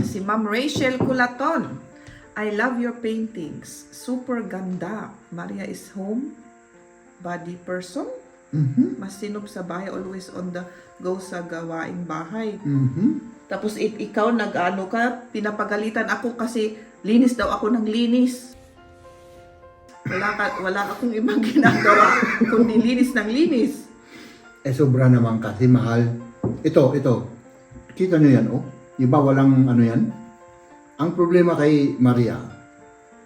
Si Ma'am Rachel Culaton. I love your paintings. Super ganda. Maria is home body person. Masinop sa bahay. Always on the go sa gawaing bahay. Tapos ikaw nag-ano ka, pinapagalitan ako kasi linis daw ako ng linis. Wala akong ibang ginagawa kundi linis ng linis. Eh sobra naman kasi mahal. Ito. Kita nyo yan, oh. Iba walang ano yan. Ang problema kay Maria,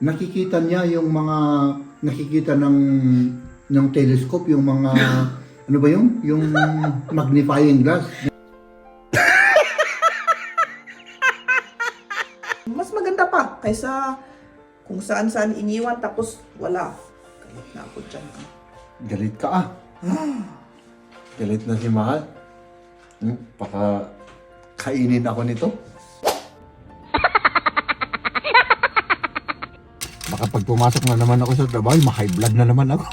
nakikita niya yung mga, nakikita ng telescope, yung mga, ano ba yung magnifying glass. Mas maganda pa kaysa kung saan-saan iniwan tapos wala. Galit na ako dyan. Galit ka ah. Galit na si Mahal. Baka kainin ako nito. Baka pag pumasok na naman ako sa trabaho, ma-high blood na naman ako.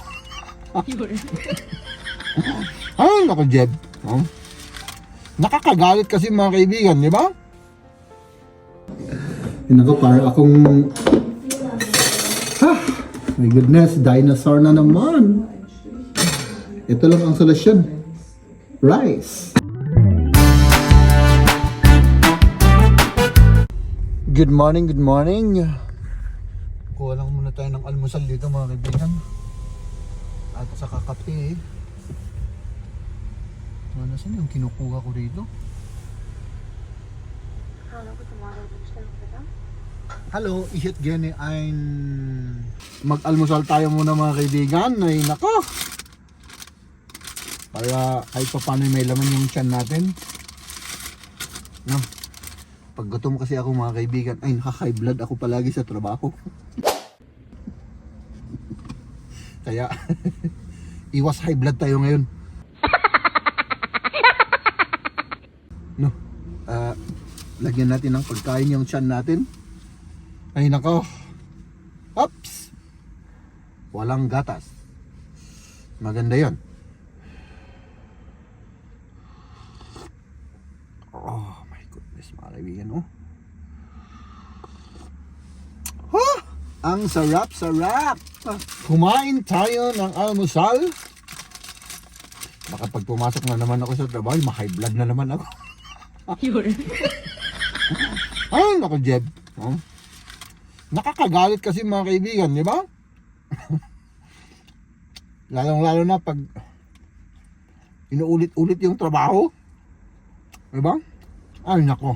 Ay, naku Jeb. Nakakagalit kasi mga kaibigan, di ba? Naku, parang akong... My goodness, dinosaur na naman. Ito lang ang solusyon. Rice. Good morning, good morning. Kuha lang muna tayo ng almusal dito mga kaibigan. At saka kape. Saan yung kinukuha ko dito? Hallo, ich hätte gerne ein... Mag-almusal tayo muna mga kaibigan. Ay nako! Para kahit pa paano may laman yung tiyan natin. No? Pag gutom kasi ako mga kaibigan, ay naka-high blood ako palagi sa trabaho. Kaya, iwas high blood tayo ngayon. No? Lagyan natin ng pagkain yung tiyan natin. Ay nako. Oops! Walang gatas. Maganda yon. Oh my goodness mga kaibigan, oh. Huh! Ang sarap-sarap! Kumain tayo ng almusal. Baka pag pumasok na naman ako sa trabaho, ma-high blood na naman ako. Ay, naku Jeb. Oh. Nakakagalit kasi mga kaibigan, di ba? Lalong-lalo na pag inuulit-ulit yung trabaho. Di ba? Ay, nako.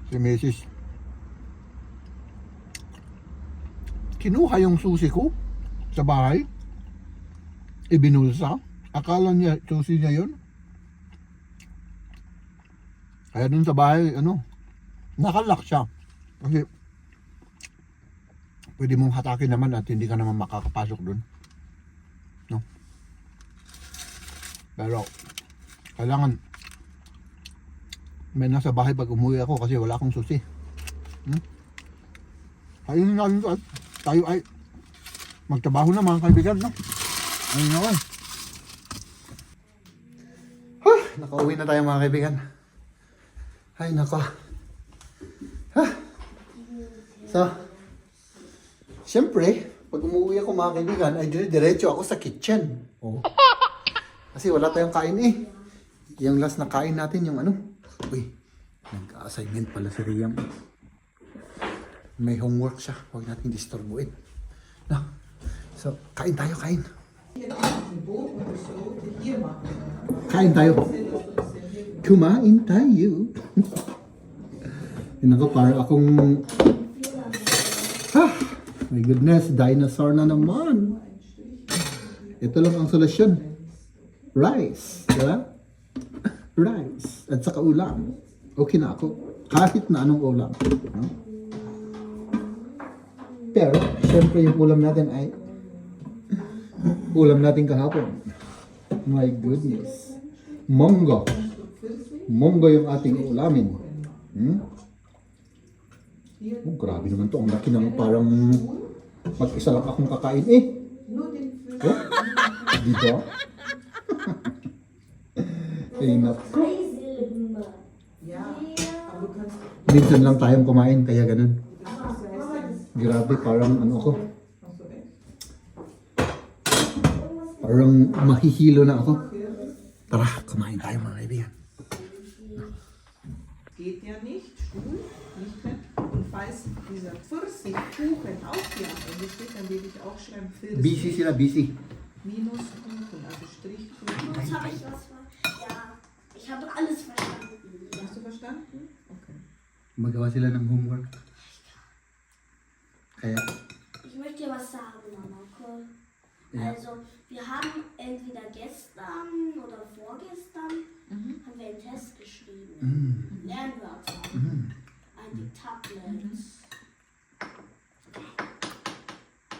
Si Mrs. Kinuha yung susi ko sa bahay. Ibinulsa. Akala niya, susi niya yun. Kaya dun sa bahay, nakalock siya. Kasi pwede mong hatakin naman at hindi ka naman makakapasok dun. No? Pero kailangan may nasa bahay pag umuwi ako kasi wala akong susi. Ayun natin at tayo ay magtrabaho na mga kaibigan, no? Ayun naman. Nakauwi na tayo mga kaibigan. Ay nako. So, siyempre, pag umuwi ako mga kaibigan, ay diretso ako sa kitchen. Oh. Kasi wala tayong kain eh. Yung last na kain natin, yung uy, nag-assignment pala si Riam. May homework siya, huwag natin disturbuin. No? So, kain tayo, kain. Kain tayo. Kumain tayo. Yun ako, parang akong... My goodness, dinosaur na naman. Ito lang ang solusyon. Rice. Diba? Rice. At saka ulam. Okay na ako. Kahit na anong ulam. Pero, syempre yung ulam natin ay ulam natin kahapon. My goodness. Monggo. Monggo yung ating ulamin. Oh, grabe naman to. Ang laki naman parang mag-isa lang akong kakain eh. Oh, dito. Ay nako. Ja. Aber du kannst Minsan lang tayong kumain, kaya ganun. Grabe, parang ano ko. also echt. Parang mahihilo na ako. Tara, kumain tayo mga kaibigan. Geht ja nicht, Stuhl, nicht fett. Und falls dieser Pfirsichkuchen auch hier am Ende steht, dann will ich auch schreiben Pfirsich Busy sila, busy. minus Kuchen, also Strichkuchen. Jetzt habe ich was ver... Ja, ich habe alles verstanden. Ja. Hast du verstanden? Okay. Magawa sila ng homework. Kaya, Ich möchte dir was sagen, Mama. Okay? Ja. Also, wir haben entweder gestern oder vorgestern haben wir einen Test geschrieben. Lernwörter. Ein Diktatblatt.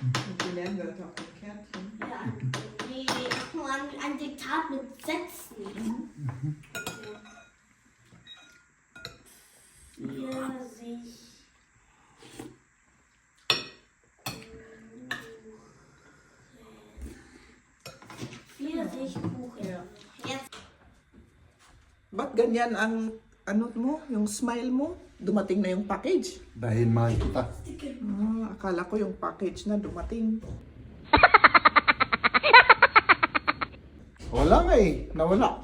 Und die Lernwörter auf dem Kärtchen. Ja, nee, nur ein Diktat mit Sätzen. Pfirsich. Pfirsichkuchen. Ja. Jetzt. Ba't ganyan ang ano mo, yung smile mo? Dumating na yung package. dahil mahal kita. Akala ko yung package na dumating. Wala nga eh, nawala.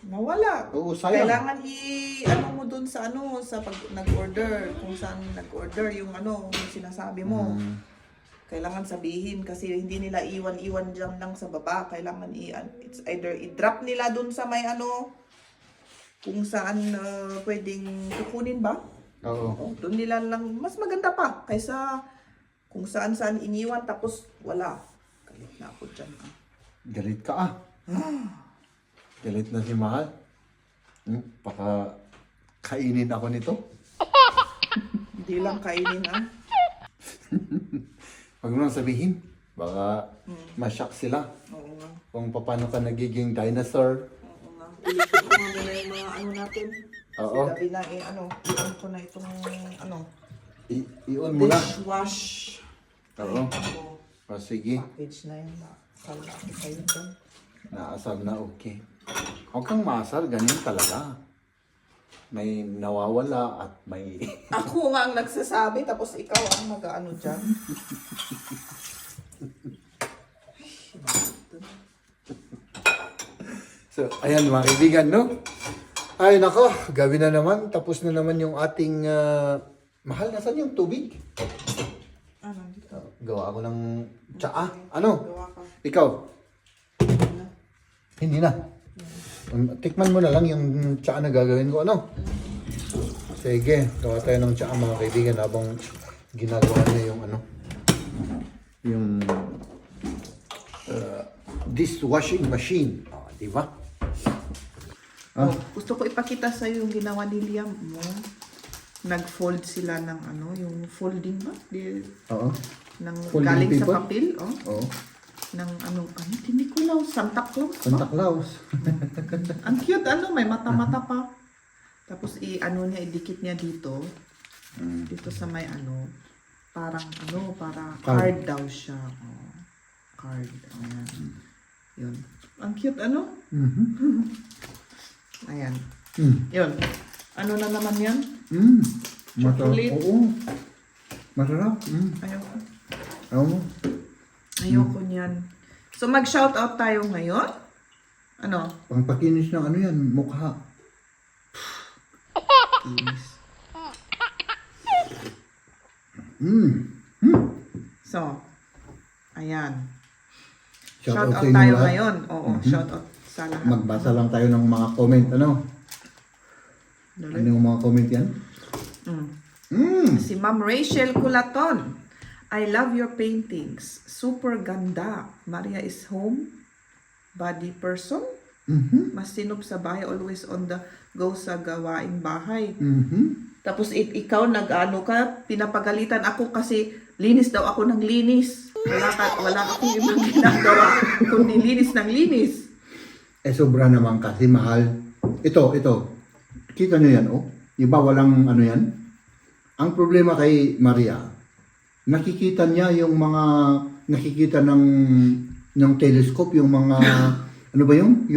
Nawala. Oo, sayang. Kailangan ano mo dun sa ano, sa pag nag-order, kung saan nag-order yung ano, yung sinasabi mo. Kailangan sabihin kasi hindi nila iwan-iwan dyan lang sa baba. Kailangan it's either i-drop nila dun sa may ano, kung saan pwedeng kukunin ba? Oo. O, dun nila lang, mas maganda pa kaysa kung saan-saan iniwan tapos wala. Galit na ako dyan. Galit ka ah. Galit na si Mahal. Baka kainin ako nito. Hindi lang kainin ah. Huwag mo nang sabihin. Baka ma-shock sila. Oo nga. Kung paano ka nagiging dinosaur. Oo nga. Ilipat ko nga muna yung mga ano natin. Oo. Sabi na i-on ko na itong ano, I-on mo na. dishwash. Oo. Ako, O sige. package na yan. Kala ko kayo dyan. Naasar na okay. Huwag kang maasar. Ganyan talaga. May nawawala at may... Ako nga ang nagsasabi, tapos ikaw ang mag-ano dyan. So, ayan mga kaibigan, no? Ay, nako, gabi na naman. Tapos na naman yung ating... Mahal, nasan yung tubig? Ano, dito. Gawa ako ng tsaa. Ano? Gawa ka. Ikaw? Hindi na. Tikman mo na lang yung tsaa na gagawin ko, ano? Sige, gawa tayo ng tsaa mga kaibigan habang ginagawa niya yung ano. Yung dishwashing machine. Oh, di ba? Oh, gusto ko ipakita sa yung ginawa ni Liam mo. Nag-fold sila ng ano, yung folding ba? Oo. Ng Folding galing paper? sa papel, oh. Oo. Ng ano, hindi ko lang, Santa Claus Santa ba? Claus. Ang cute, ano, may mata-mata pa. Tapos ano niya, idikit niya dito. Dito sa may ano, parang ano, para card daw siya. Oh, card. Ayan. Yun. Ang cute, ano? Ayan. Yun. Ano na naman yan? Masarap. Chocolate. Oo. Masarap. Ayoko. Ayaw mo? Ayoko niyan. So, mag-shoutout tayo ngayon. Ano? Pangpakinis ng ano yan, mukha. So, ayan. Shoutout Shoutout sa inyo tayo lahat. ngayon. Oo, shoutout sa lahat. Magbasa lang tayo ng mga comment, ano? Ano yung mga comment yan? Si Ma'am Rachel Culaton. I love your paintings. Super ganda. Maria is home. Body person. Masinop sa bahay. Always on the go sa gawaing bahay. Tapos ikaw nag-ano ka, pinapagalitan ako kasi linis daw ako ng linis. Wala akong ibang ginagawa kundi linis ng linis. Eh, sobra naman kasi mahal. Ito. Kita nyo yan, oh. Iba walang ano yan. Ang problema kay Maria, nakikita niya yung mga, nakikita ng telescope, yung mga, ano ba yung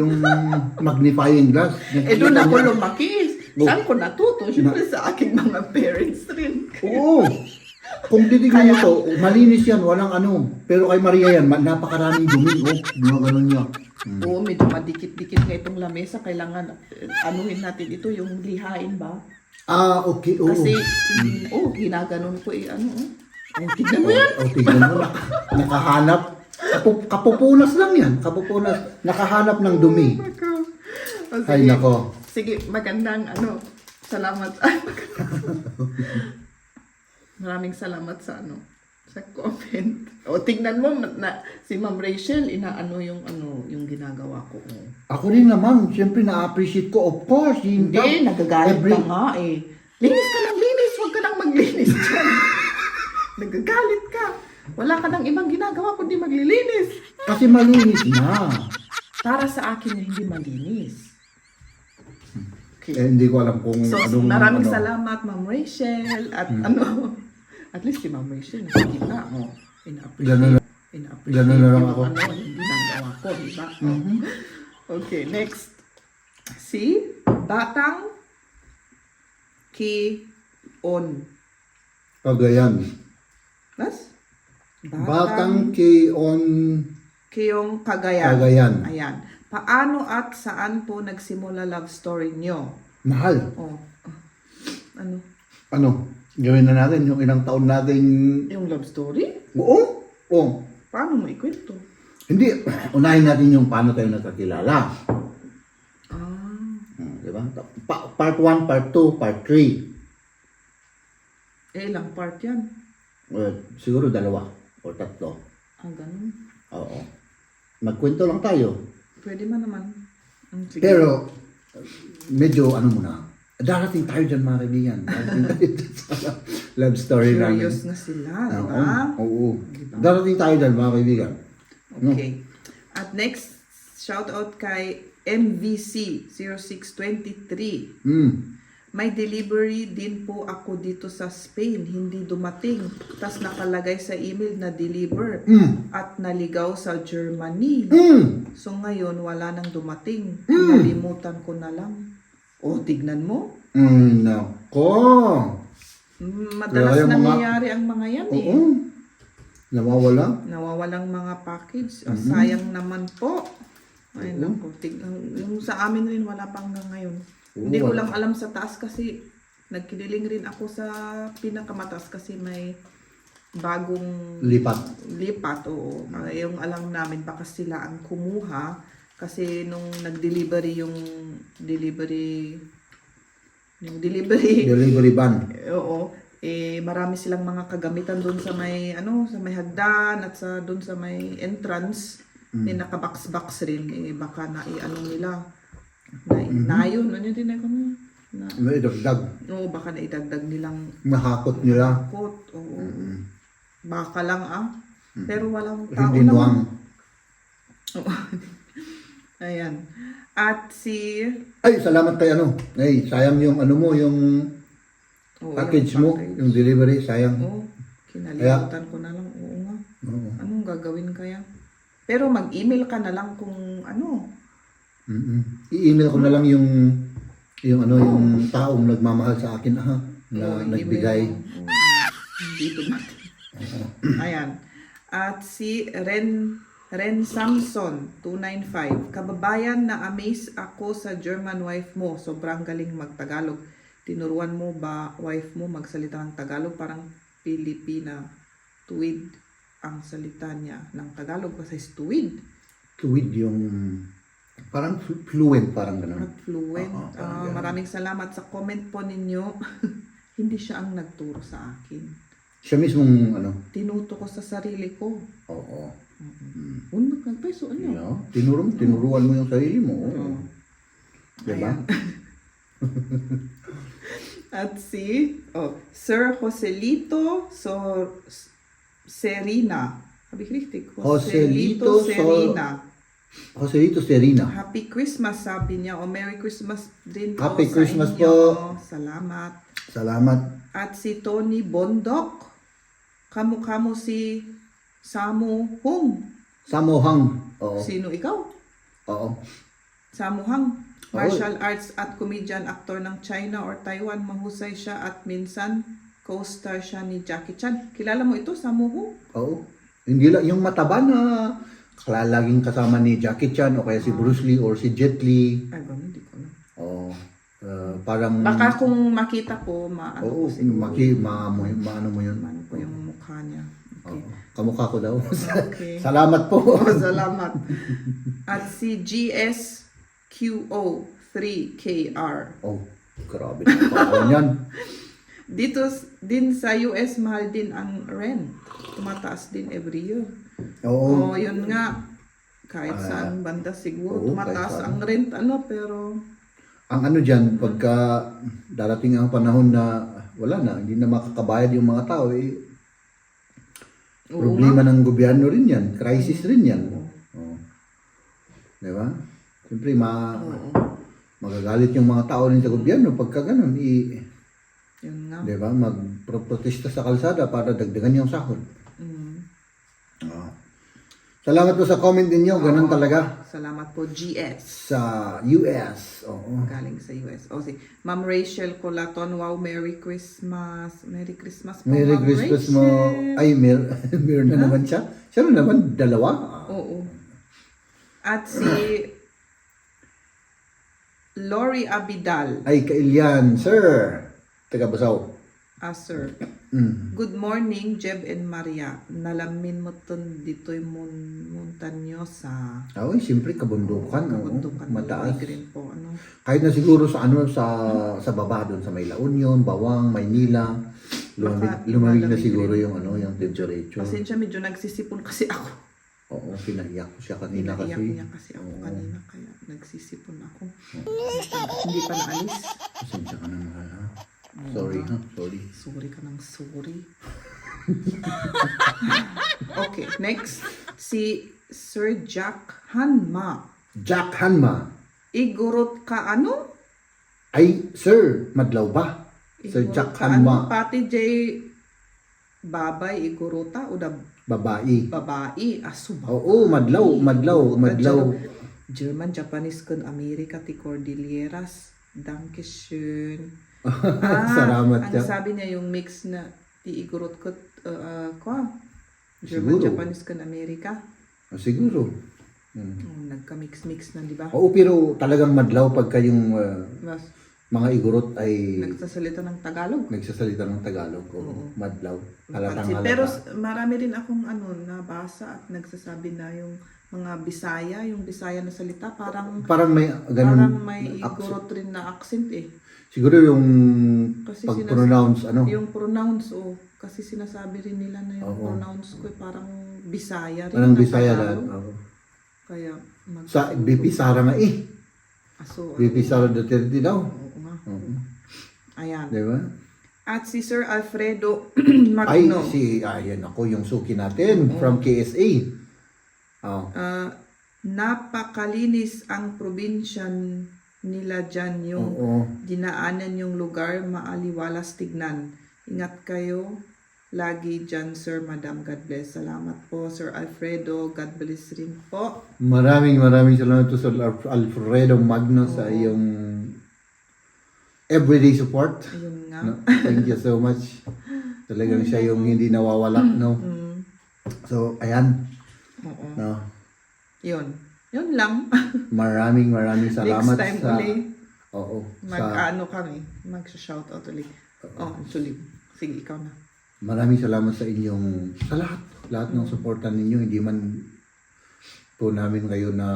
magnifying glass. Eh doon ako lumaki. Saan ko natuto? Siyempre sa aking mga parents rin. Oo. Kung titignan mo to, malinis yan, walang ano. Pero kay Maria yan, napakaraming dumi. Oh, mga ganun niya. Oo, medyo madikit-dikit nga itong lamesa. Kailangan anuhin natin ito, yung lihain ba? Ah, okay. Oo. Kasi, ginaganon ko ano. Ay, tignan mo yan. Oh, tignan mo, nakahanap. Kapupunas lang yan. Kapupunas. Nakahanap ng dumi. O, Ay, nako. Sige, magandang salamat. Ay, maraming salamat sa sa comment. O, tingnan mo na si Ma'am Rachel, yung ginagawa ko. Ako rin naman, siyempre na-appreciate ko. Of course, Hindi, nagagalit ka nga eh. Linis ka ng linis, huwag ka nang maglinis dyan. Nagagalit ka. Wala ka nang ibang ginagawa kundi maglilinis. Kasi malinis na. Para sa akin na hindi malinis. Okay. Hindi ko alam kung So, anong... maraming salamat, Ma'am Rachel. At at least si Ma'am Rachel, nakikita mo. Ganun Ganun na lang yung ako. Yung ginagawa ko, di ba? Okay, next. Si Batang Ki-on. Cagayan. Nas? Batang Ki-on Kiyong Cagayan. Cagayan. Ayan. Paano at saan po nagsimula love story nyo? Mahal. Ano? Ano? Gawin na natin yung ilang taon natin... Yung love story? Oo. Oo. Paano mo ikwento? Hindi. Unahin natin yung paano tayo nagkakilala. Diba? Part 1, part 2, part 3. Ilang part yan? Siguro 2 o 3. Ganun. Oo. Magkwento lang tayo. Pwede man naman. Sige. Pero, medyo muna. Darating tayo dyan mga kaibigan. Darating tayo dyan sa love story namin. Curious na sila, di ba? Oo. Darating tayo dyan mga kaibigan. Okay. At next, shout out kay MVC 0623. May delivery din po ako dito sa Spain. Hindi dumating. Tapos nakalagay sa email na deliver. At naligaw sa Germany. So ngayon, wala nang dumating. Nalimutan ko na lang. Tignan mo. Nako. Madalas Kaya nangyayari ang mga yan eh. Oo. Nawawala. Nawawalang mga package. Sayang naman po. Ay naku, yung sa amin rin wala pa hanggang ngayon. Hindi ko lang alam sa taas kasi nagkiniling rin ako sa pinakamataas kasi may bagong lipat, oo. Yung alam namin baka sila ang kumuha kasi nung nag-delivery yung delivery van. oo, marami silang mga kagamitan doon sa may sa may hagdan at sa doon sa may entrance. Naka-box rin baka nila na yun din ako Naidagdag. oo, baka naidagdag nilang Mahakot nila. oo. Baka lang pero walang tao Hindi nuwang. Oo. Ayan. At Ay, salamat kay Ay, sayang yung yung package mo, yung delivery, sayang. Kinalimutan ko na lang. Oo nga. Anong gagawin kaya? Pero mag-email ka na lang kung I-email ko na lang yung taong nagmamahal sa akin na nagbigay. Dito natin. Ayan. At si Ren Samson 295. Kababayan, na-amaze ako sa German wife mo. Sobrang galing magtagalog. Tinuruan mo ba wife mo magsalita ng Tagalog? Parang Pilipina. Tuwid ang salita niya ng Tagalog kasi tuwid. Tuwid yung parang fluent, parang gano'n. Fluent. Maraming salamat sa comment po ninyo. Hindi siya ang nagturo sa akin. Siya mismong Tinuto ko sa sarili ko. Oo. Nagpeso ano? Tinuruan mo yung sarili mo. Diba? At Sir Joselito Serina. Habe ich richtig? Joselito Serina. Joselito Serina. Happy Christmas, sabi niya. Merry Christmas din po Happy sa Christmas inyo. po. Salamat. Salamat. At si Tony Bondok. Kamu si Samu Hung. Samohang. Oo. Sino ikaw? Oo. Samuhang. Martial arts at comedian, actor ng China or Taiwan. Mahusay siya at minsan co-star siya ni Jackie Chan. Kilala mo ito sa Muhu? Oo. Hindi lang yung mataba na laging kasama ni Jackie Chan o kaya si Bruce Lee or si Jet Li. Ay, ganun, hindi ko na. Oo. Parang Baka kung makita ko, maano oo, ko siguro. maano mo yun. Maano ko yung mukha niya. Okay. Oo. Kamukha ko daw. Okay. Salamat po. Salamat. At si GSQO3KR. Oh, grabe na pangalan yan. Dito din sa US, mahal din ang rent. Tumataas din every year. Oo. Oh, yun nga. Kahit saan banda siguro, oo, tumataas kahit ang rent, pero... Ang ano dyan, pagka darating ang panahon na wala na, hindi na makakabayad yung mga tao, problema ng gobyerno rin yan. Crisis rin yan. Oo. Di ba? Siyempre, magagalit yung mga tao rin sa gobyerno pagka ganun. Yun nga. Di ba? Magprotesta sa kalsada para dagdagan yung sahod. Oo. Salamat po sa comment ninyo. Ganun talaga. Salamat po, GS. Sa US. Oo. Galing sa US. O si Ma'am Rachel Colaton. Wow, Merry Christmas. Merry Christmas po, Merry Ma'am Christmas Rachel. mo. Ay, meron na naman siya. Siya na naman, dalawa. Oo. At si Lori Abidal. Ay, kailyan, sir. Taga Basaw. Sir. Mm. Good morning, Jeb and Maria. Nalamin mo ton dito'y montanyo sa Ay, siyempre, kabundukan. oo. kabundukan. Mataas. Green po. Ano? Kahit na siguro sa sa baba doon sa may La Union, Bawang, Maynila, lumamig na malamig siguro rin. yung yung temperature. Pasensya, medyo nagsisipon kasi ako. Oo, pinaiyak ko siya kanina Pinaiyak kasi. niya kasi ako kanina, kaya nagsisipon ako. Hindi pa naalis. Pasensya ka na mahal, ha? Sorry, ha? Sorry. Sorry ka ng sorry. Okay, next. Si Sir Jack Hanma. Jack Hanma. Igurot ka ano? Ay, sir, madlaw ba? Sir Igurot Jack ka ano? Hanma. Pati Jay Babay igurota o da Babae. babae. Aso ba? Oo, madlaw. German, Japanese, kun Amerika, ti Cordilleras. Dankeschön. Salamat, Ang Jack. sabi niya yung mix na ti igurot ko, Siguro. German, Japanese, kun Amerika. Siguro. Nagka-mix-mix na, di ba? Oo, pero talagang madlaw pagka yung Mas, mga igurot ay nagsasalita ng Tagalog. nagsasalita ng Tagalog. Oo, madlaw. Halatang halata. Pero marami rin akong nabasa at nagsasabi na yung mga Bisaya, yung Bisaya na salita, parang may ganun. parang may accent. igurot rin na accent eh. Siguro yung Kasi pag-pronounce, Yung pronounce, kasi sinasabi rin nila na yung Oo. pronounce ko parang Bisaya rin. Parang na Bisaya Tagalog. lang. Oo. Kaya Sa BP Sara nga Aso, BP Sara Duterte daw. oo nga. Oo. Ayan. Di ba? At si Sir Alfredo Ay, Magno. ayan ako, yung suki natin from KSA. Oh. Napakalinis ang probinsya nila dyan. Yung Oo. dinaanan yung lugar, maaliwalas tignan. Ingat kayo lagi dyan, Sir, Madam. God bless. Salamat po, Sir Alfredo. God bless rin po. Maraming salamat to Sir Alfredo Magno sa iyong everyday support. Ayun nga. No? Thank you so much. Talagang siya yung hindi nawawala, no? So, ayan. Oo. No? Yun. Yun lang. Maraming salamat Next time sa uli, Oo. mag-ano kami. Mag-shoutout ulit. Oh, actually. Sige, ikaw na. Maraming salamat sa inyong sa lahat ng suportan ninyo. Hindi man po namin kayo na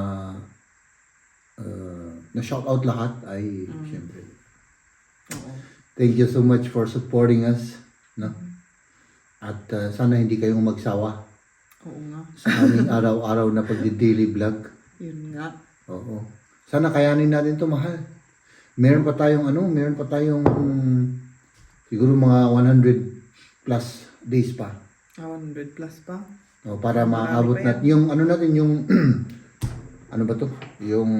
shout out lahat ay siyempre. Oo. Thank you so much for supporting us, no? At sana hindi kayong magsawa Oo nga. sa aming araw-araw na pagdi-daily vlog. Yun nga. Oo. Sana kayanin natin 'to, mahal. Meron pa tayong siguro mga 100 plus days pa. 100 plus pa. O, para Marami maabot pa yan. natin yung yung ano ba to? Yung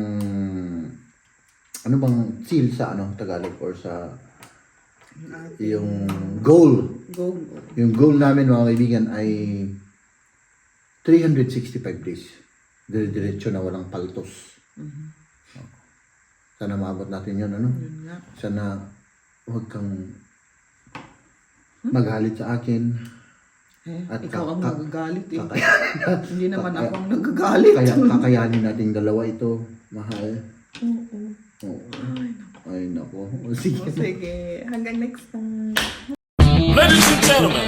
ano bang seal sa Tagalog or sa yung goal. Go. Yung goal namin mga kaibigan ay 365 days. Dire-diretso na walang paltos. Sana maabot natin yun, ano? Yun nga. Sana huwag kang magalit sa akin. At Ikaw ang nagagalit eh. Kakayanin, Hindi naman ako ang nagagalit. kakayanin nating dalawa ito, mahal. Oo. Oo. Ay, nako. O, sige. Sige. Hanggang next time. Ladies and gentlemen,